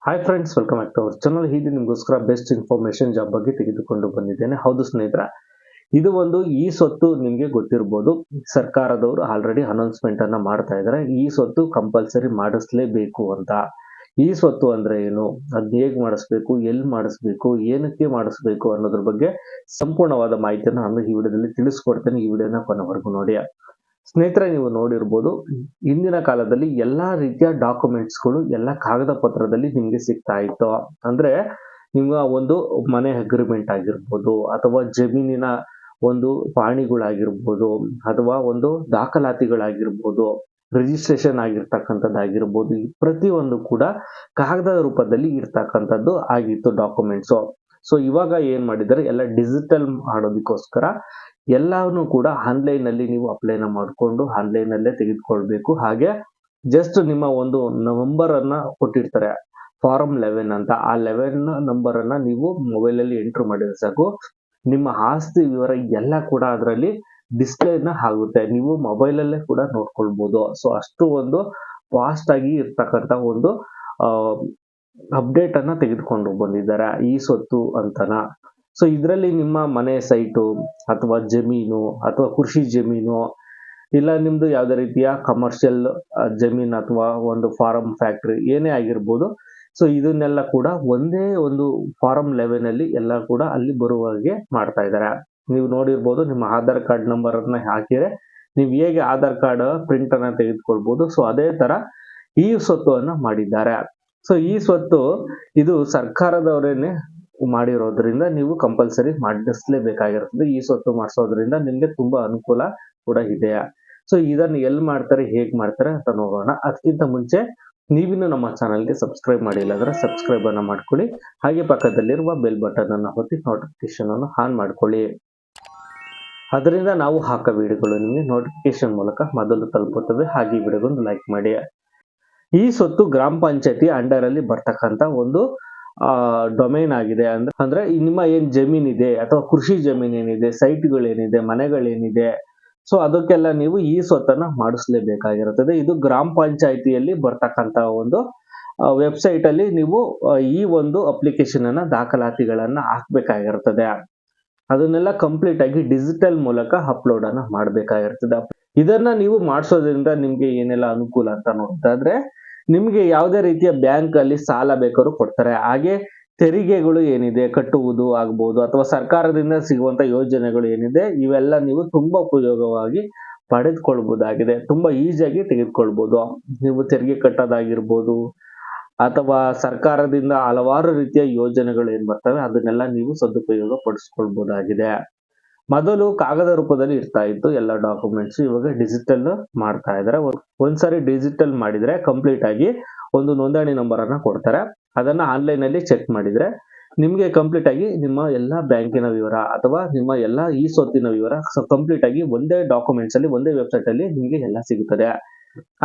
Hi friends, welcome back to our channel. ಹೀಗೆ ನಿಮಗೋಸ್ಕರ best information job ಬಗ್ಗೆ ತೆಗೆದುಕೊಂಡು ಬಂದಿದ್ದೇನೆ. ಹೌದು ಸ್ನೇಹಿತರ, ಇದು ಒಂದು ಈ ಸ್ವತ್ತು ನಿಮಗೆ ಗೊತ್ತಿರ್ಬೋದು. ಸರ್ಕಾರದವರು ಆಲ್ರೆಡಿ ಅನೌನ್ಸ್ಮೆಂಟ್ ಅನ್ನ ಮಾಡ್ತಾ ಇದ್ದಾರೆ. ಈ ಸ್ವತ್ತು ಕಂಪಲ್ಸರಿ ಮಾಡಿಸ್ಲೇಬೇಕು ಅಂತ. ಈ ಸ್ವತ್ತು ಅಂದ್ರೆ ಏನು, ಅದ್ ಹೇಗ್ ಮಾಡಿಸ್ಬೇಕು, ಎಲ್ಲಿ ಮಾಡಿಸ್ಬೇಕು, ಏನಕ್ಕೆ ಮಾಡಿಸ್ಬೇಕು ಅನ್ನೋದ್ರ ಬಗ್ಗೆ ಸಂಪೂರ್ಣವಾದ ಮಾಹಿತಿಯನ್ನು ನಾನು ಈ ವಿಡಿಯೋದಲ್ಲಿ ತಿಳಿಸ್ಕೊಡ್ತೇನೆ. ಈ ವಿಡಿಯೋನ ಕೊನೆವರೆಗೂ ನೋಡಿ. ಸ್ನೇಹಿತರೆ, ನೀವು ನೋಡಿರ್ಬೋದು, ಇಂದಿನ ಕಾಲದಲ್ಲಿ ಎಲ್ಲಾ ರೀತಿಯ ಡಾಕ್ಯುಮೆಂಟ್ಸ್ಗಳು ಎಲ್ಲ ಕಾಗದ ಪತ್ರದಲ್ಲಿ ನಿಮ್ಗೆ ಸಿಗ್ತಾ ಇತ್ತು. ಅಂದ್ರೆ ನಿಮ್ಮ ಒಂದು ಮನೆ ಅಗ್ರಿಮೆಂಟ್ ಆಗಿರ್ಬೋದು, ಅಥವಾ ಜಮೀನಿನ ಒಂದು ಪಾಣಿಗಳಾಗಿರ್ಬೋದು, ಅಥವಾ ಒಂದು ದಾಖಲಾತಿಗಳಾಗಿರ್ಬೋದು, ರಿಜಿಸ್ಟ್ರೇಷನ್ ಆಗಿರ್ತಕ್ಕಂಥದ್ದಾಗಿರ್ಬೋದು, ಪ್ರತಿಯೊಂದು ಕೂಡ ಕಾಗದದ ರೂಪದಲ್ಲಿ ಇರ್ತಕ್ಕಂಥದ್ದು ಆಗಿತ್ತು ಡಾಕ್ಯುಮೆಂಟ್ಸ್. ಸೊ ಇವಾಗ ಏನ್ ಮಾಡಿದ್ದಾರೆ, ಎಲ್ಲ ಡಿಜಿಟಲ್ ಮಾಡೋದಕ್ಕೋಸ್ಕರ ಎಲ್ಲಾನು ಕೂಡ ಆನ್ಲೈನ್ ಅಲ್ಲಿ ನೀವು ಅಪ್ಲೈನ ಮಾಡಿಕೊಂಡು ಆನ್ಲೈನ್ ಅಲ್ಲೇ ತೆಗೆದುಕೊಳ್ಬೇಕು. ಹಾಗೆ ಜಸ್ಟ್ ನಿಮ್ಮ ಒಂದು ನಂಬರ್ ಅನ್ನ ಕೊಟ್ಟಿರ್ತಾರೆ, ಫಾರಂ 11 ಅಂತ. ಆ 11 ನಂಬರ್ ಅನ್ನ ನೀವು ಮೊಬೈಲ್ ಅಲ್ಲಿ ಎಂಟ್ರ್ ಮಾಡಿದ್ರೆ ಸಾಕು, ನಿಮ್ಮ ಆಸ್ತಿ ವಿವರ ಎಲ್ಲ ಕೂಡ ಅದರಲ್ಲಿ ಡಿಸ್ಪ್ಲೇನ ಆಗುತ್ತೆ. ನೀವು ಮೊಬೈಲ್ ಅಲ್ಲೇ ಕೂಡ ನೋಡ್ಕೊಳ್ಬಹುದು. ಸೊ ಅಷ್ಟು ಒಂದು ಫಾಸ್ಟ್ ಆಗಿ ಇರ್ತಕ್ಕಂಥ ಒಂದು ಅಪ್ಡೇಟ್ ಅನ್ನ ತೆಗೆದುಕೊಂಡು ಬಂದಿದ್ದಾರೆ ಈ ಸ್ವತ್ತು ಅಂತನ. ಸೊ ಇದರಲ್ಲಿ ನಿಮ್ಮ ಮನೆ ಸೈಟು ಅಥವಾ ಜಮೀನು ಅಥವಾ ಕೃಷಿ ಜಮೀನು, ಇಲ್ಲ ನಿಮ್ದು ಯಾವುದೇ ರೀತಿಯ ಕಮರ್ಷಿಯಲ್ ಜಮೀನು ಅಥವಾ ಒಂದು ಫಾರಂ ಫ್ಯಾಕ್ಟ್ರಿ ಏನೇ ಆಗಿರ್ಬೋದು. ಸೊ ಇದನ್ನೆಲ್ಲ ಕೂಡ ಒಂದೇ ಒಂದು ಫಾರಂ 11 ಅಲ್ಲಿ ಎಲ್ಲ ಕೂಡ ಅಲ್ಲಿ ಬರುವ ಹಾಗೆ ಮಾಡ್ತಾ ಇದ್ದಾರೆ. ನೀವು ನೋಡಿರ್ಬೋದು, ನಿಮ್ಮ ಆಧಾರ್ ಕಾರ್ಡ್ ನಂಬರ್ ಅನ್ನ ಹಾಕಿದ್ರೆ ನೀವು ಹೇಗೆ ಆಧಾರ್ ಕಾರ್ಡ್ ಪ್ರಿಂಟ್ ಅನ್ನ ತೆಗೆದುಕೊಳ್ಬಹುದು. ಸೊ ಅದೇ ತರ ಈ ಸ್ವತ್ತುವನ್ನ ಮಾಡಿದ್ದಾರೆ. ಸೊ ಈ ಸ್ವತ್ತು ಇದು ಸರ್ಕಾರದವರೇನೆ ಮಾಡಿರೋದ್ರಿಂದ ನೀವು ಕಂಪಲ್ಸರಿ ಮಾಡಿಸ್ಲೇಬೇಕಾಗಿರ್ತದೆ. ಈ ಸ್ವತ್ತು ಮಾಡಿಸೋದ್ರಿಂದ ನಿಮ್ಗೆ ತುಂಬಾ ಅನುಕೂಲ ಕೂಡ ಇದೆ. ಸೊ ಇದನ್ನು ಎಲ್ಲಿ ಮಾಡ್ತಾರೆ, ಹೇಗ್ ಮಾಡ್ತಾರೆ ಅಂತ ನೋಡೋಣ. ಅದಕ್ಕಿಂತ ಮುಂಚೆ ನೀವಿನ್ನು ನಮ್ಮ ಚಾನಲ್ಗೆ ಸಬ್ಸ್ಕ್ರೈಬ್ ಮಾಡಿಲ್ಲ ಅಂದ್ರೆ ಸಬ್ಸ್ಕ್ರೈಬ್ ಅನ್ನ ಮಾಡ್ಕೊಳ್ಳಿ. ಹಾಗೆ ಪಕ್ಕದಲ್ಲಿರುವ ಬೆಲ್ ಬಟನ್ ಅನ್ನ ಒತ್ತಿ ನೋಟಿಫಿಕೇಶನ್ ಅನ್ನು ಆನ್ ಮಾಡ್ಕೊಳ್ಳಿ. ಅದರಿಂದ ನಾವು ಹಾಕೋ ವಿಡಿಯೋಗಳು ನಿಮಗೆ ನೋಟಿಫಿಕೇಶನ್ ಮೂಲಕ ಮೊದಲು ತಲುಪುತ್ತವೆ. ಹಾಗೆ ಈ ವಿಡಿಯೋಗೊಂದು ಲೈಕ್ ಮಾಡಿ. ಈ ಸ್ವತ್ತು ಗ್ರಾಮ ಪಂಚಾಯತಿ ಅಂಡರ್ ಅಲ್ಲಿ ಬರ್ತಕ್ಕಂಥ ಒಂದು ಡೊಮೈನ್ ಆಗಿದೆ. ಅಂದ್ರೆ ನಿಮ್ಮ ಏನ್ ಜಮೀನಿದೆ ಅಥವಾ ಕೃಷಿ ಜಮೀನ್ ಏನಿದೆ, ಸೈಟ್ಗಳೇನಿದೆ, ಮನೆಗಳೇನಿದೆ, ಸೊ ಅದಕ್ಕೆಲ್ಲ ನೀವು ಈ ಸ್ವತ್ತನ್ನ ಮಾಡಿಸ್ಲೇಬೇಕಾಗಿರುತ್ತದೆ. ಇದು ಗ್ರಾಮ ಪಂಚಾಯತಿಯಲ್ಲಿ ಬರ್ತಕ್ಕಂತ ಒಂದು ವೆಬ್ಸೈಟ್ ಅಲ್ಲಿ ನೀವು ಈ ಒಂದು ಅಪ್ಲಿಕೇಶನ್ ಅನ್ನ ದಾಖಲಾತಿಗಳನ್ನ ಹಾಕ್ಬೇಕಾಗಿರ್ತದೆ. ಅದನ್ನೆಲ್ಲ ಕಂಪ್ಲೀಟ್ ಆಗಿ ಡಿಜಿಟಲ್ ಮೂಲಕ ಅಪ್ಲೋಡ್ ಅನ್ನ ಮಾಡ್ಬೇಕಾಗಿರ್ತದೆ. ಇದನ್ನ ನೀವು ಮಾಡಿಸೋದ್ರಿಂದ ನಿಮ್ಗೆ ಏನೆಲ್ಲ ಅನುಕೂಲ ಅಂತ ನೋಡ್ತಾದ್ರೆ, ನಿಮ್ಗೆ ಯಾವುದೇ ರೀತಿಯ ಬ್ಯಾಂಕ್ ಅಲ್ಲಿ ಸಾಲ ಬೇಕಾದ್ರೂ ಕೊಡ್ತಾರೆ. ಹಾಗೆ ತೆರಿಗೆಗಳು ಏನಿದೆ ಕಟ್ಟುವುದು ಆಗ್ಬಹುದು, ಅಥವಾ ಸರ್ಕಾರದಿಂದ ಸಿಗುವಂತ ಯೋಜನೆಗಳು ಏನಿದೆ, ಇವೆಲ್ಲ ನೀವು ತುಂಬಾ ಉಪಯೋಗವಾಗಿ ಪಡೆದುಕೊಳ್ಬಹುದಾಗಿದೆ. ತುಂಬಾ ಈಸಿಯಾಗಿ ತೆಗೆದುಕೊಳ್ಬಹುದು. ನೀವು ತೆರಿಗೆ ಕಟ್ಟೋದಾಗಿರ್ಬೋದು, ಅಥವಾ ಸರ್ಕಾರದಿಂದ ಹಲವಾರು ರೀತಿಯ ಯೋಜನೆಗಳು ಏನ್ ಬರ್ತವೆ ಅದನ್ನೆಲ್ಲ ನೀವು ಸದುಪಯೋಗ ಪಡಿಸ್ಕೊಳ್ಬಹುದಾಗಿದೆ. ಮೊದಲು ಕಾಗದ ರೂಪದಲ್ಲಿ ಇರ್ತಾ ಇತ್ತು ಎಲ್ಲ ಡಾಕ್ಯುಮೆಂಟ್ಸ್, ಇವಾಗ ಡಿಜಿಟಲ್ ಮಾಡ್ತಾ ಇದ್ದಾರೆ. ಒಂದ್ಸರಿ ಡಿಜಿಟಲ್ ಮಾಡಿದ್ರೆ ಕಂಪ್ಲೀಟ್ ಆಗಿ ಒಂದು ನೋಂದಣಿ ನಂಬರ್ ಅನ್ನ ಕೊಡ್ತಾರೆ. ಅದನ್ನ ಆನ್ಲೈನ್ ಅಲ್ಲಿ ಚೆಕ್ ಮಾಡಿದ್ರೆ ನಿಮ್ಗೆ ಕಂಪ್ಲೀಟ್ ಆಗಿ ನಿಮ್ಮ ಎಲ್ಲಾ ಬ್ಯಾಂಕಿನ ವಿವರ ಅಥವಾ ನಿಮ್ಮ ಎಲ್ಲಾ ಈ ಸ್ವತ್ತಿನ ವಿವರ ಕಂಪ್ಲೀಟ್ ಆಗಿ ಒಂದೇ ಡಾಕ್ಯುಮೆಂಟ್ಸ್ ಅಲ್ಲಿ, ಒಂದೇ ವೆಬ್ಸೈಟ್ ಅಲ್ಲಿ ನಿಮ್ಗೆ ಎಲ್ಲ ಸಿಗುತ್ತದೆ.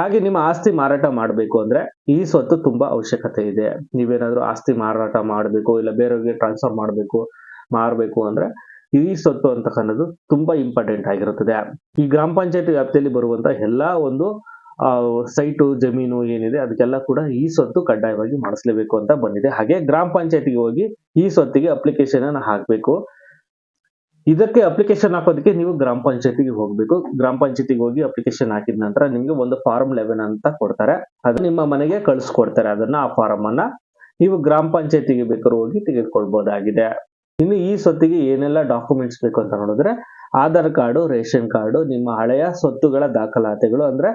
ಹಾಗೆ ನಿಮ್ಮ ಆಸ್ತಿ ಮಾರಾಟ ಮಾಡಬೇಕು ಅಂದ್ರೆ ಈ ಸ್ವತ್ತು ತುಂಬಾ ಅವಶ್ಯಕತೆ ಇದೆ. ನೀವೇನಾದ್ರೂ ಆಸ್ತಿ ಮಾರಾಟ ಮಾಡಬೇಕು, ಇಲ್ಲ ಬೇರೆಯವ್ರಿಗೆ ಟ್ರಾನ್ಸ್ಫರ್ ಮಾರಬೇಕು ಅಂದ್ರೆ ಈ ಸ್ವತ್ತು ಅಂತಕ್ಕನ್ನೋದು ತುಂಬಾ ಇಂಪಾರ್ಟೆಂಟ್ ಆಗಿರುತ್ತದೆ. ಈ ಗ್ರಾಮ ಪಂಚಾಯತಿ ವ್ಯಾಪ್ತಿಯಲ್ಲಿ ಬರುವಂತ ಎಲ್ಲಾ ಒಂದು ಸೈಟು ಜಮೀನು ಏನಿದೆ ಅದಕ್ಕೆಲ್ಲ ಕೂಡ ಈ ಸ್ವತ್ತು ಕಡ್ಡಾಯವಾಗಿ ಮಾಡಿಸ್ಲೇಬೇಕು ಅಂತ ಬಂದಿದೆ. ಹಾಗೆ ಗ್ರಾಮ ಪಂಚಾಯತಿಗೆ ಹೋಗಿ ಈ ಸ್ವತ್ತಿಗೆ ಅಪ್ಲಿಕೇಶನ್ ಅನ್ನ ಹಾಕ್ಬೇಕು. ಇದಕ್ಕೆ ಅಪ್ಲಿಕೇಶನ್ ಹಾಕೋದಕ್ಕೆ ನೀವು ಗ್ರಾಮ ಪಂಚಾಯತಿಗೆ ಹೋಗ್ಬೇಕು. ಗ್ರಾಮ ಪಂಚಾಯತಿಗೆ ಹೋಗಿ ಅಪ್ಲಿಕೇಶನ್ ಹಾಕಿದ ನಂತರ ನಿಮ್ಗೆ ಒಂದು ಫಾರಂ 11 ಅಂತ ಕೊಡ್ತಾರೆ. ಅದು ನಿಮ್ಮ ಮನೆಗೆ ಕಳಿಸ್ಕೊಡ್ತಾರೆ. ಅದನ್ನ ಆ ಫಾರಂ ಅನ್ನ ನೀವು ಗ್ರಾಮ ಪಂಚಾಯತಿಗೆ ಬೇಕಾದ್ರೂ ಹೋಗಿ ತೆಗೆದುಕೊಳ್ಬಹುದಾಗಿದೆ. ಇನ್ನು ಈ ಸ್ವತ್ತಿಗೆ ಏನೆಲ್ಲ ಡಾಕ್ಯುಮೆಂಟ್ಸ್ ಬೇಕು ಅಂತ ನೋಡಿದ್ರೆ, ಆಧಾರ್ ಕಾರ್ಡು, ರೇಷನ್ ಕಾರ್ಡು, ನಿಮ್ಮ ಹಳೆಯ ಸ್ವತ್ತುಗಳ ದಾಖಲಾತಿಗಳು ಅಂದ್ರೆ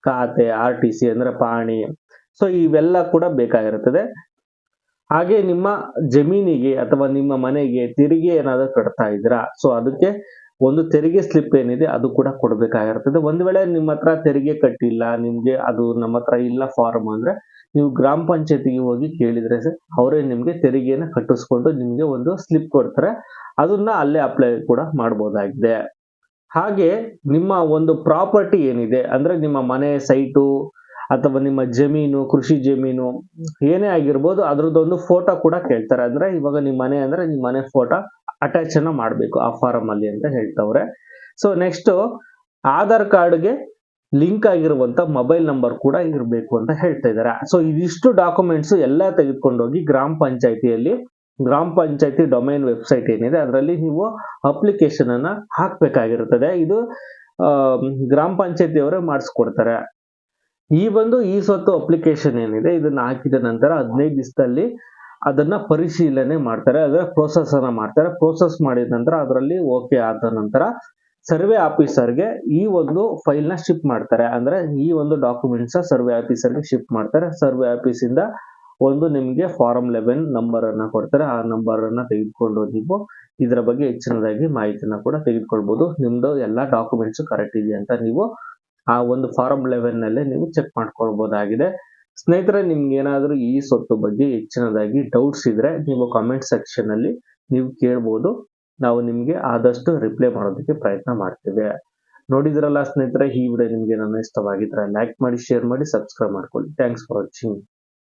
ಖಾತೆ, RTC ಅಂದ್ರೆ ಪಾಣಿ, ಸೊ ಇವೆಲ್ಲ ಕೂಡ ಬೇಕಾಗಿರುತ್ತದೆ. ಹಾಗೆ ನಿಮ್ಮ ಜಮೀನಿಗೆ ಅಥವಾ ನಿಮ್ಮ ಮನೆಗೆ ತೆರಿಗೆ ಏನಾದ್ರು ಕಟ್ತಾ ಇದ್ದೀರಾ, ಸೊ ಅದಕ್ಕೆ ಒಂದು ತೆರಿಗೆ ಸ್ಲಿಪ್ ಏನಿದೆ ಅದು ಕೂಡ ಕೊಡ್ಬೇಕಾಗಿರ್ತದೆ. ಒಂದ್ ವೇಳೆ ನಿಮ್ಮ ಹತ್ರ ತೆರಿಗೆ ಕಟ್ಟಿಲ್ಲ, ನಿಮ್ಗೆ ಅದು ನಮ್ಮ ಹತ್ರ ಇಲ್ಲ ಫಾರಂ ಅಂದ್ರೆ ನೀವು ಗ್ರಾಮ ಪಂಚಾಯತಿಗೆ ಹೋಗಿ ಕೇಳಿದ್ರೆ ಅವರೇ ನಿಮ್ಗೆ ತೆರಿಗೆನ ಕಟ್ಟಿಸ್ಕೊಂಡು ನಿಮ್ಗೆ ಒಂದು ಸ್ಲಿಪ್ ಕೊಡ್ತಾರೆ. ಅದನ್ನ ಅಲ್ಲೇ ಅಪ್ಲೈ ಕೂಡ ಮಾಡಬಹುದಾಗಿದೆ. ಹಾಗೆ ನಿಮ್ಮ ಒಂದು ಪ್ರಾಪರ್ಟಿ ಏನಿದೆ ಅಂದ್ರೆ ನಿಮ್ಮ ಮನೆ ಸೈಟು ಅಥವಾ ನಿಮ್ಮ ಜಮೀನು, ಕೃಷಿ ಜಮೀನು ಏನೇ ಆಗಿರ್ಬೋದು, ಅದ್ರದ್ದೊಂದು ಫೋಟೋ ಕೂಡ ಕೇಳ್ತಾರೆ. ಅಂದ್ರೆ ಇವಾಗ ನಿಮ್ಮ ಮನೆ ಅಂದ್ರೆ ನಿಮ್ಮ ಮನೆ ಫೋಟೋ ಅಟ್ಯಾಚ್ ಅನ್ನ ಮಾಡ್ಬೇಕು ಆ ಫಾರಂ ಅಲ್ಲಿ ಅಂತ ಹೇಳ್ತವ್ರೆ. ಸೊ ನೆಕ್ಸ್ಟ್ ಆಧಾರ್ ಕಾರ್ಡ್ಗೆ ಲಿಂಕ್ ಆಗಿರುವಂತ ಮೊಬೈಲ್ ನಂಬರ್ ಕೂಡ ಇರಬೇಕು ಅಂತ ಹೇಳ್ತಾ ಇದ್ದಾರೆ. ಸೊ ಇದಿಷ್ಟು ಡಾಕ್ಯುಮೆಂಟ್ಸ್ ಎಲ್ಲ ತೆಗೆದುಕೊಂಡೋಗಿ ಗ್ರಾಮ ಪಂಚಾಯತಿ ಡೊಮೈನ್ ವೆಬ್ಸೈಟ್ ಏನಿದೆ ಅದರಲ್ಲಿ ನೀವು ಅಪ್ಲಿಕೇಶನ್ ಅನ್ನ ಹಾಕ್ಬೇಕಾಗಿರುತ್ತದೆ. ಇದು ಗ್ರಾಮ ಪಂಚಾಯತಿ ಅವರೇ ಮಾಡಿಸ್ಕೊಡ್ತಾರೆ. ಈ ಸ್ವತ್ತು ಅಪ್ಲಿಕೇಶನ್ ಏನಿದೆ ಇದನ್ನ ಹಾಕಿದ ನಂತರ 15 ದಿವಸದಲ್ಲಿ ಅದನ್ನ ಪರಿಶೀಲನೆ ಮಾಡ್ತಾರೆ, ಅದರ ಪ್ರೋಸೆಸ್ ಅನ್ನ ಮಾಡ್ತಾರೆ. ಪ್ರೋಸೆಸ್ ಮಾಡಿದ ನಂತರ ಅದರಲ್ಲಿ ಓಕೆ ಆದ ನಂತರ ಸರ್ವೆ ಆಫೀಸರ್ಗೆ ಈ ಫೈಲ್ ನ ಶಿಫ್ಟ್ ಮಾಡ್ತಾರೆ. ಅಂದ್ರೆ ಈ ಡಾಕ್ಯುಮೆಂಟ್ಸ್ ಸರ್ವೆ ಆಫೀಸರ್ಗೆ ಶಿಫ್ಟ್ ಮಾಡ್ತಾರೆ. ಸರ್ವೆ ಆಫೀಸ್ ಇಂದ ನಿಮಗೆ ಫಾರಂ 11 ನಂಬರ್ ಅನ್ನ ಕೊಡ್ತಾರೆ. ಆ ನಂಬರ್ ಅನ್ನ ತೆಗೆದುಕೊಂಡು ನೀವು ಇದರ ಬಗ್ಗೆ ಹೆಚ್ಚಿನದಾಗಿ ಮಾಹಿತಿನ ಕೂಡ ತೆಗೆದುಕೊಳ್ಬಹುದು. ನಿಮ್ದು ಎಲ್ಲಾ ಡಾಕ್ಯುಮೆಂಟ್ಸ್ ಕರೆಕ್ಟ್ ಇದೆ ಅಂತ ನೀವು ಆ ಫಾರಂ 11 ನಲ್ಲೇ ನೀವು ಚೆಕ್ ಮಾಡ್ಕೊಳ್ಬಹುದಾಗಿದೆ. ಸ್ನೇಹಿತರೆ, ನಿಮ್ಗೆ ಏನಾದ್ರೂ ಈ ಸ್ವತ್ತು ಬಗ್ಗೆ ಹೆಚ್ಚಿನದಾಗಿ ಡೌಟ್ಸ್ ಇದ್ರೆ ನೀವು ಕಾಮೆಂಟ್ ಸೆಕ್ಷನ್ ಅಲ್ಲಿ ನೀವು ಕೇಳಬಹುದು. ನಾವು ನಿಮ್ಗೆ ಆದಷ್ಟು ರಿಪ್ಲೈ ಮಾಡೋದಕ್ಕೆ ಪ್ರಯತ್ನ ಮಾಡ್ತೇವೆ. ನೋಡಿದ್ರಲ್ಲ ಸ್ನೇಹಿತರೆ, ಈ ವಿಡಿಯೋ ನಿಮ್ಗೆ ಇಷ್ಟವಾಗಿದ್ರೆ ಲೈಕ್ ಮಾಡಿ, ಶೇರ್ ಮಾಡಿ, ಸಬ್ಸ್ಕ್ರೈಬ್ ಮಾಡ್ಕೊಳ್ಳಿ. Thanks for watching.